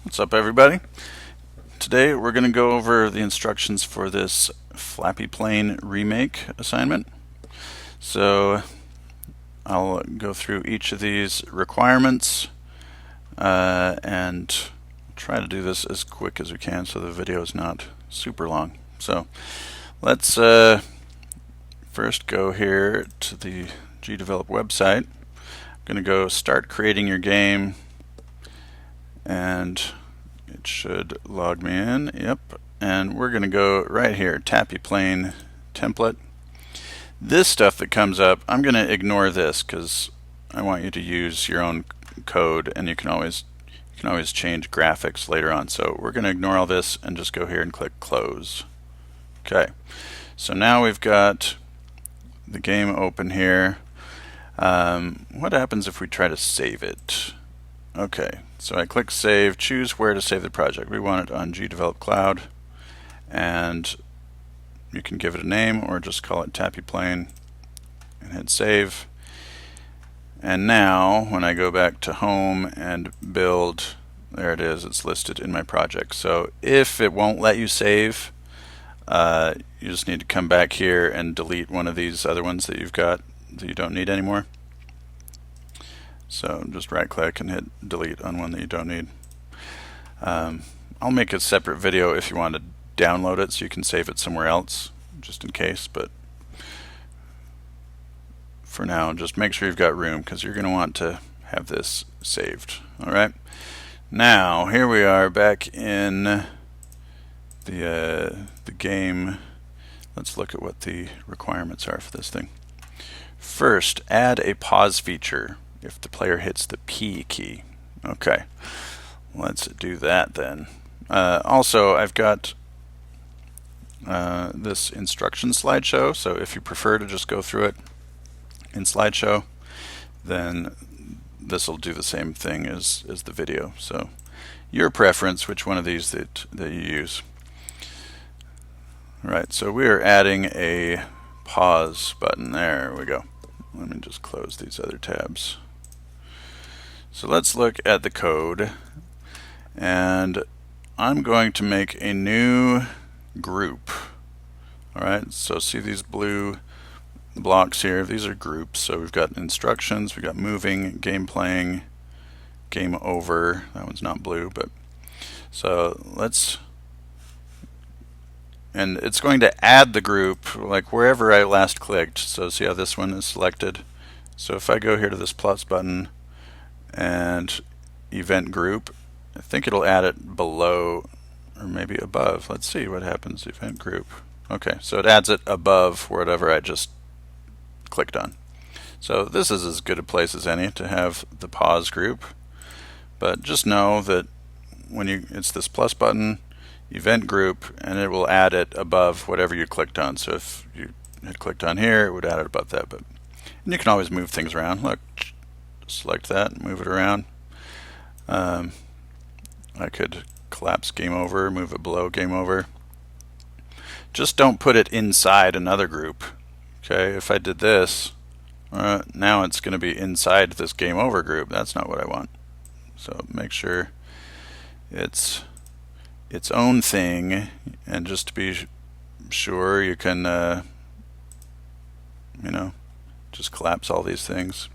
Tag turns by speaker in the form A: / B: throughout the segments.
A: What's up, everybody? Today we're going to go over the instructions for this Flappy Plane remake assignment. So I'll go through each of these requirements and try to do this as quick as we can so the video is not super long. So let's first go here to the GDevelop website. I'm going to go start creating your game, and it should log me in. Yep. And we're going to go right here, Tappy Plane template. This stuff that comes up, I'm going to ignore this because I want you to use your own code, and you can always change graphics later on. So we're going to ignore all this and just go here and click close. Okay. So now we've got the game open here. What happens if we try to save it? Okay, so I click Save, choose where to save the project. We want it on GDevelop Cloud, and you can give it a name or just call it Tappy Plane and hit Save. And now, when I go back to Home and Build, there it is, it's listed in my project. So if it won't let you save, you just need to come back here and delete one of these other ones that you've got that you don't need anymore. So just right click and hit delete on one that you don't need. I'll make a separate video if you want to download it so you can save it somewhere else, just in case, but for now just make sure you've got room because you're going to want to have this saved. Alright, now here we are back in the game. Let's look at what the requirements are for this thing. First, add a pause feature if the player hits the P key. Okay, let's do that then. Also, I've got this instruction slideshow, so if you prefer to just go through it in slideshow, then this will do the same thing as the video. So your preference, which one of these that you use. Right, so we are adding a pause button. There we go. Let me just close these other tabs. So let's look at the code, and I'm going to make a new group. Alright, so see these blue blocks here? These are groups. So we've got instructions, we've got moving, game playing, game over. That one's not blue, but so and it's going to add the group like wherever I last clicked. So see how this one is selected? So if I go here to this plus button and event group, I think it'll add it below or maybe above. Let's see what happens. Event group. Okay, so it adds it above whatever I just clicked on. So this is as good a place as any to have the pause group, but just know that when it's this plus button, event group, and it will add it above whatever you clicked on. So if you had clicked on here, it would add it above that. But and you can always move things around. Look, select that and move it around. I could collapse game over, move it below game over. Just don't put it inside another group. Okay, if I did this, now it's going to be inside this game over group. That's not what I want. So make sure it's its own thing, and just to be sure, you can just collapse all these things.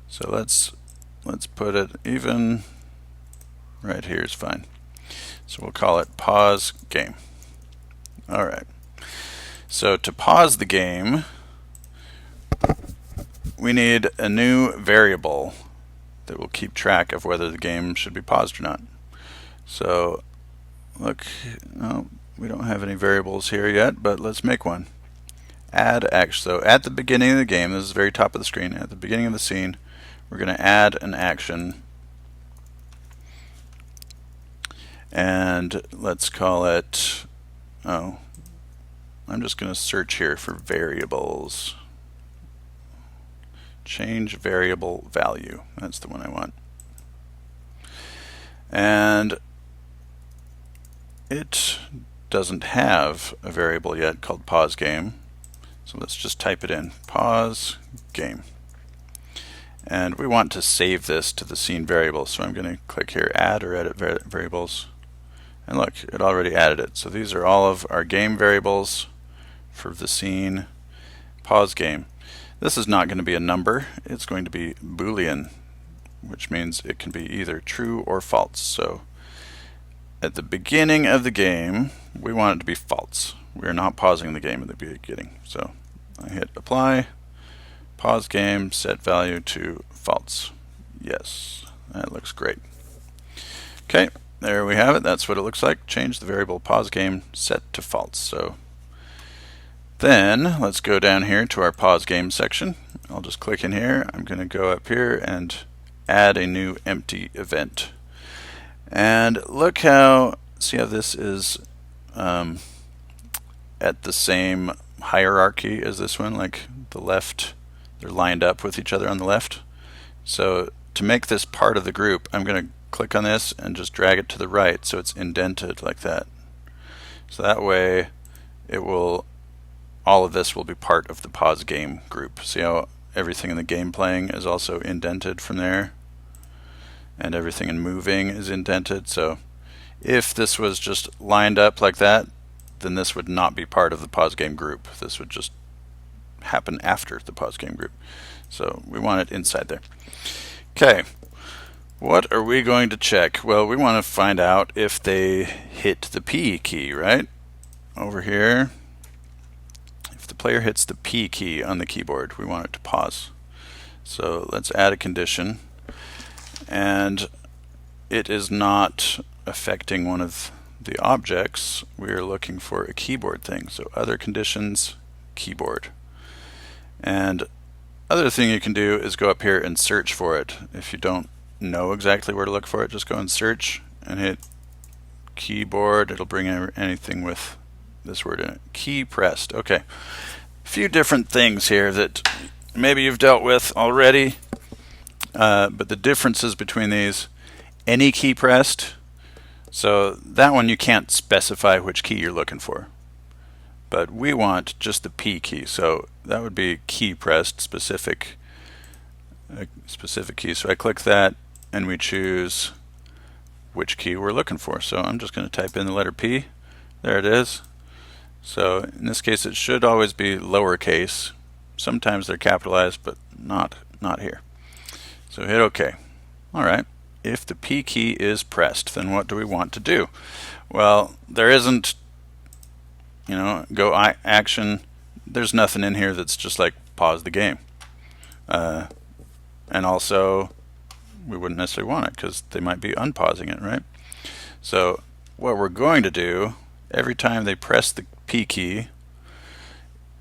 A: So let's put it even right here is fine. So we'll call it pause game. Alright, so to pause the game, we need a new variable that will keep track of whether the game should be paused or not. So look, no, we don't have any variables here yet, but let's make one. Add action. So at the beginning of the game, this is the very top of the screen, at the beginning of the scene, we're going to add an action, and let's call it, I'm just going to search here for variables. Change variable value. That's the one I want. And it doesn't have a variable yet called pause game. So let's just type it in, pause game. And we want to save this to the scene variable. So I'm going to click here, add or edit variables. And look, it already added it. So these are all of our game variables for the scene pause game. This is not going to be a number, it's going to be Boolean, which means it can be either true or false. So at the beginning of the game, we want it to be false. We are not pausing the game at the beginning. So I hit apply, pause game, set value to false. Yes, that looks great. Okay, there we have it. That's what it looks like. Change the variable pause game set to false. So then let's go down here to our pause game section. I'll just click in here. I'm going to go up here and add a new empty event. And look how, see how this is at the same hierarchy as this one, like the left, they're lined up with each other on the left. So to make this part of the group, I'm going to click on this and just drag it to the right so it's indented like that. So that way it will, all of this will be part of the pause game group. See how everything in the game playing is also indented from there, and everything in moving is indented. So if this was just lined up like that, then this would not be part of the pause game group. This would just happen after the pause game group. So we want it inside there. Okay, what are we going to check? Well, we want to find out if they hit the P key, right? Over here, if the player hits the P key on the keyboard, we want it to pause. So let's add a condition, and it is not affecting one of the objects. We are looking for a keyboard thing. So other conditions, keyboard. And other thing you can do is go up here and search for it. If you don't know exactly where to look for it, just go and search and hit keyboard. It'll bring anything with this word in it. Key pressed. Okay. A few different things here that maybe you've dealt with already, but the differences between these, any key pressed, so that one you can't specify which key you're looking for, but we want just the P key. So that would be key pressed specific key. So I click that and we choose which key we're looking for. So I'm just going to type in the letter P. There it is. So in this case it should always be lowercase. Sometimes they're capitalized, but not here. So hit OK. Alright. If the P key is pressed, then what do we want to do? Well, there isn't, go action. There's nothing in here that's just like pause the game. And also, we wouldn't necessarily want it because they might be unpausing it, right? So what we're going to do, every time they press the P key,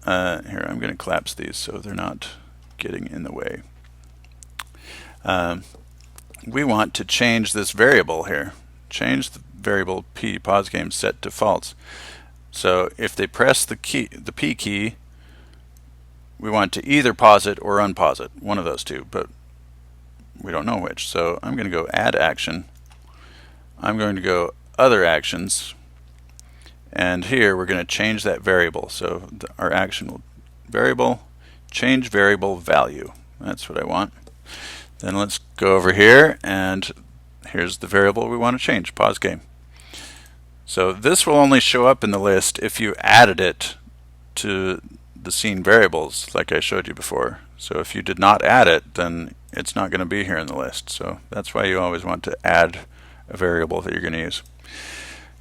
A: here I'm going to collapse these so they're not getting in the way. We want to change this variable here. Change the variable P pause game set to false. So if they press the P key, we want to either pause it or unpause it, one of those two, but we don't know which. So I'm going to go add action. I'm going to go other actions, and here we're going to change that variable. So our action will variable, change variable value. That's what I want. Then let's go over here, and here's the variable we want to change, pause game. So this will only show up in the list if you added it to the scene variables like I showed you before. So if you did not add it, then it's not going to be here in the list. So that's why you always want to add a variable that you're going to use.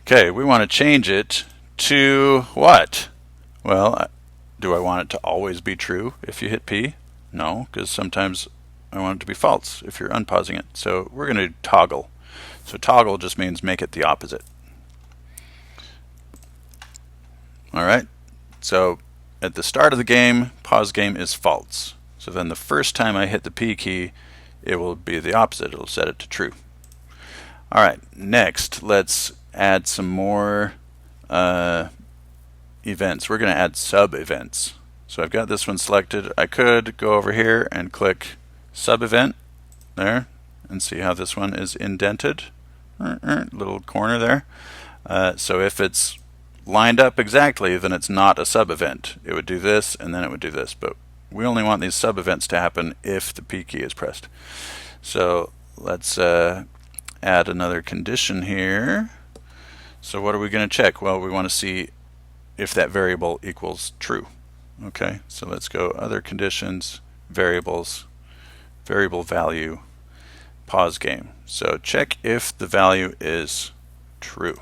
A: Okay, we want to change it to what? Well, do I want it to always be true if you hit P? No, because sometimes I want it to be false if you're unpausing it. So we're going to toggle. So toggle just means make it the opposite. Alright, so at the start of the game, pause game is false. So then the first time I hit the P key, it will be the opposite. It'll set it to true. Alright, next let's add some more events. We're going to add sub-events. So I've got this one selected. I could go over here and click sub-event there and see how this one is indented. Little corner there. So if it's lined up exactly, then it's not a sub-event. It would do this and then it would do this, but we only want these sub events to happen if the P key is pressed. So let's add another condition here. So what are we going to check? Well, we want to see if that variable equals true. Okay, so let's go other conditions, variables, variable value, pause game. So check if the value is true.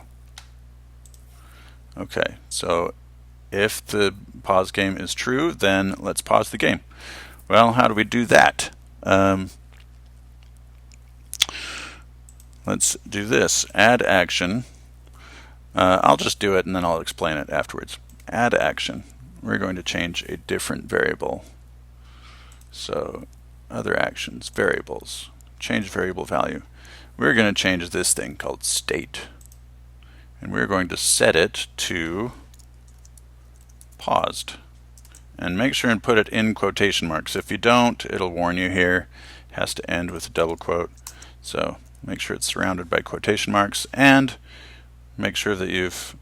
A: Okay, so if the pause game is true, then let's pause the game. Well, how do we do that? Let's do this. Add action. I'll just do it and then I'll explain it afterwards. Add action. We're going to change a different variable. So other actions, variables, change variable value. We're going to change this thing called state. And we're going to set it to paused. And make sure and put it in quotation marks. If you don't, it'll warn you here. It has to end with a double quote. So make sure it's surrounded by quotation marks, and make sure that you've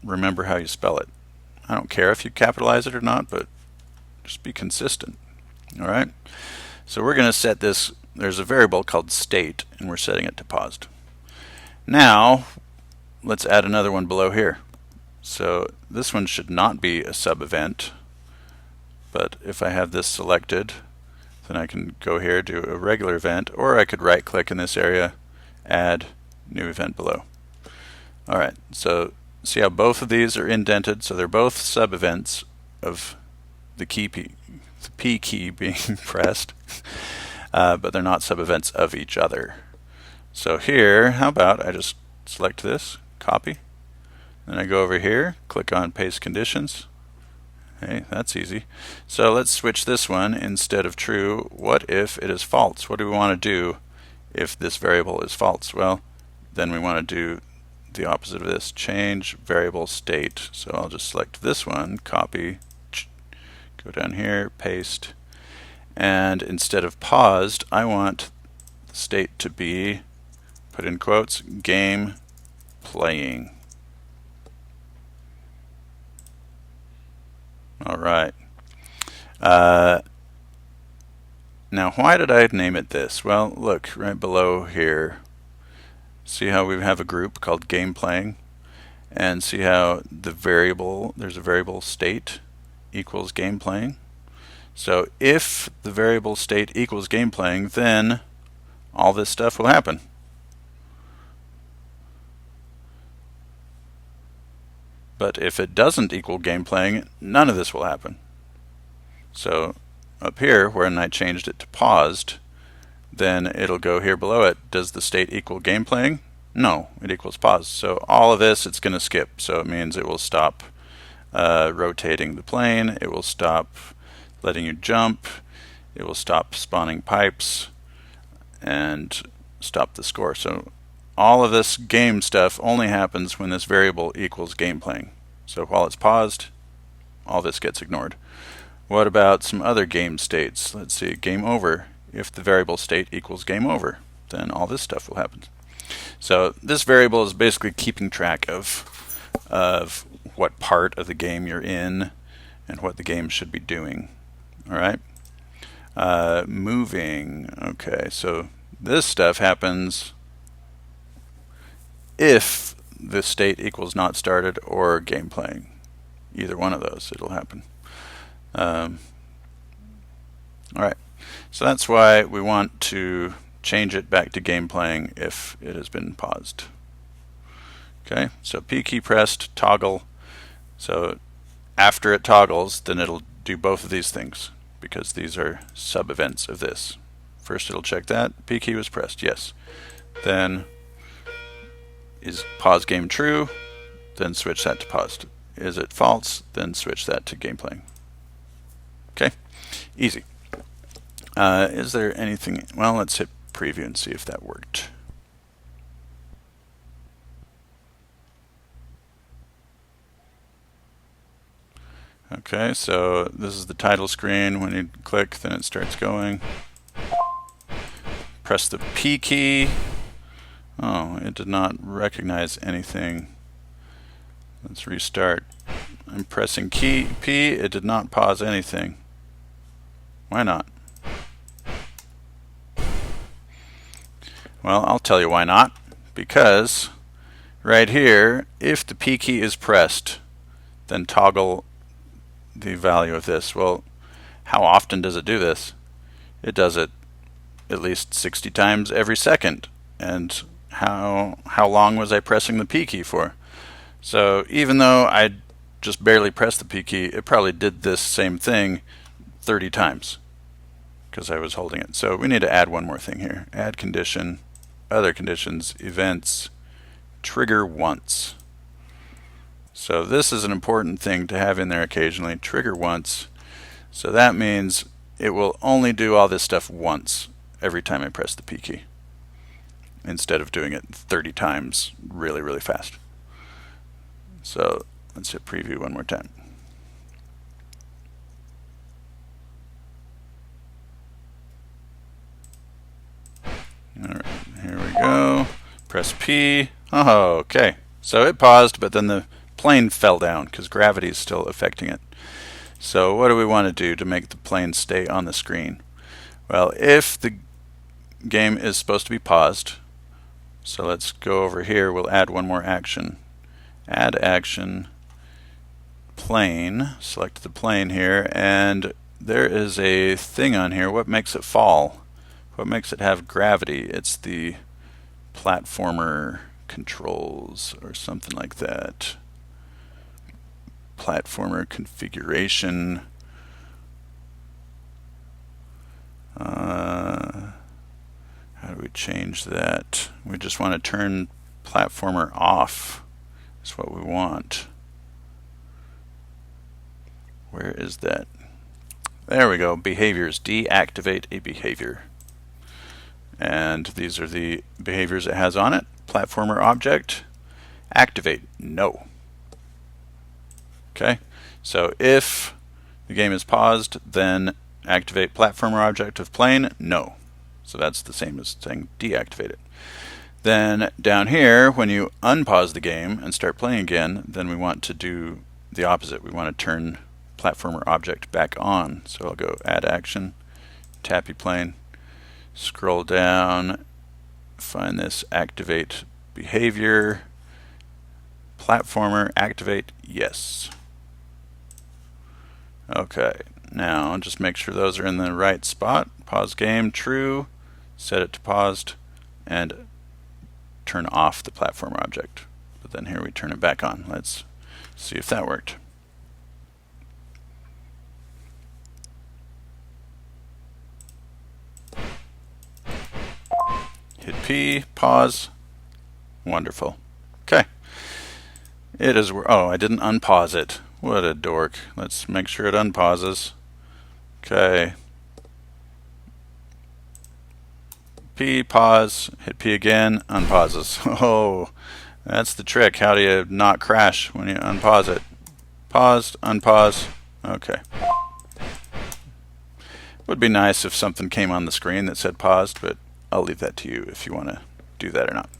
A: remember how you spell it. I don't care if you capitalize it or not, but just be consistent. All right. So we're going to set this. There's a variable called state, and we're setting it to paused. Now let's add another one below here. So this one should not be a sub event, but if I have this selected, then I can go here, do a regular event, or I could right click in this area, add new event below. Alright, so see how both of these are indented, so they're both sub events of the P key being pressed, but they're not sub events of each other. So here, how about I just select this, copy, then I go over here, click on paste conditions. Hey, that's easy. So let's switch this one. Instead of true, what if it is false? What do we want to do if this variable is false? Well, then we want to do the opposite of this, change variable state. So I'll just select this one, copy, go down here, paste, and instead of paused, I want the state to be, put in quotes, game playing. All right. Now, why did I name it this? Well, look right below here. See how we have a group called game playing, and see how the variable, there's a variable state equals game playing. So if the variable state equals game playing, then all this stuff will happen. But if it doesn't equal game playing, none of this will happen. So up here, when I changed it to paused, then it'll go here below it. Does the state equal game playing? No, it equals paused. So all of this, it's going to skip. So it means it will stop rotating the plane. It will stop letting you jump. It will stop spawning pipes and stop the score. So all of this game stuff only happens when this variable equals game playing. So while it's paused, all this gets ignored. What about some other game states? Let's see, game over. If the variable state equals game over, then all this stuff will happen. So this variable is basically keeping track of what part of the game you're in and what the game should be doing. All right. Moving. Okay, so this stuff happens if the state equals not started or game playing. Either one of those, it'll happen. Alright, so that's why we want to change it back to game playing if it has been paused. Okay, so P key pressed, toggle. So after it toggles, then it'll do both of these things because these are sub events of this. First it'll check that, P key was pressed, yes. Then is pause game true? Then switch that to paused. Is it false? Then switch that to game playing. Okay, easy. Is there anything? Well, let's hit preview and see if that worked. Okay, so this is the title screen. When you click, then it starts going. Press the P key. Oh, it did not recognize anything. Let's restart. I'm pressing key P, it did not pause anything. Why not? Well, I'll tell you why not. Because right here, if the P key is pressed, then toggle the value of this. Well, how often does it do this? It does it at least 60 times every second. And how long was I pressing the P key for? So even though I just barely pressed the P key, it probably did this same thing 30 times because I was holding it. So we need to add one more thing here. Add condition, other conditions, events, trigger once. So this is an important thing to have in there occasionally, trigger once. So that means it will only do all this stuff once every time I press the P key, instead of doing it 30 times really, really fast. So let's hit preview one more time. All right, here we go. Press P. Oh, okay. So it paused, but then the plane fell down because gravity is still affecting it. So what do we want to do to make the plane stay on the screen? Well, if the game is supposed to be paused, so let's go over here, we'll add one more action. Add action, plane, select the plane here, and there is a thing on here. What makes it fall? What makes it have gravity? It's the platformer controls or something like that. Platformer configuration. How do we change that? We just want to turn platformer off. That's what we want. Where is that? There we go. Behaviors. Deactivate a behavior. And these are the behaviors it has on it. Platformer object. Activate. No. Okay. So if the game is paused, then activate platformer object of plane. No. So that's the same as saying deactivate it. Then down here, when you unpause the game and start playing again, then we want to do the opposite. We want to turn platformer object back on. So I'll go add action, Tappy plane, scroll down, find this activate behavior, platformer, activate, yes. Okay, now just make sure those are in the right spot. Pause game, true, set it to paused, and turn off the platformer object. But then here we turn it back on. Let's see if that worked. Hit P, pause. Wonderful. Okay. It is, oh, I didn't unpause it. What a dork. Let's make sure it unpauses. Okay. P, pause, hit P again, unpauses. Oh, that's the trick. How do you not crash when you unpause it? Paused, unpause. Okay. Would be nice if something came on the screen that said paused, but I'll leave that to you if you want to do that or not.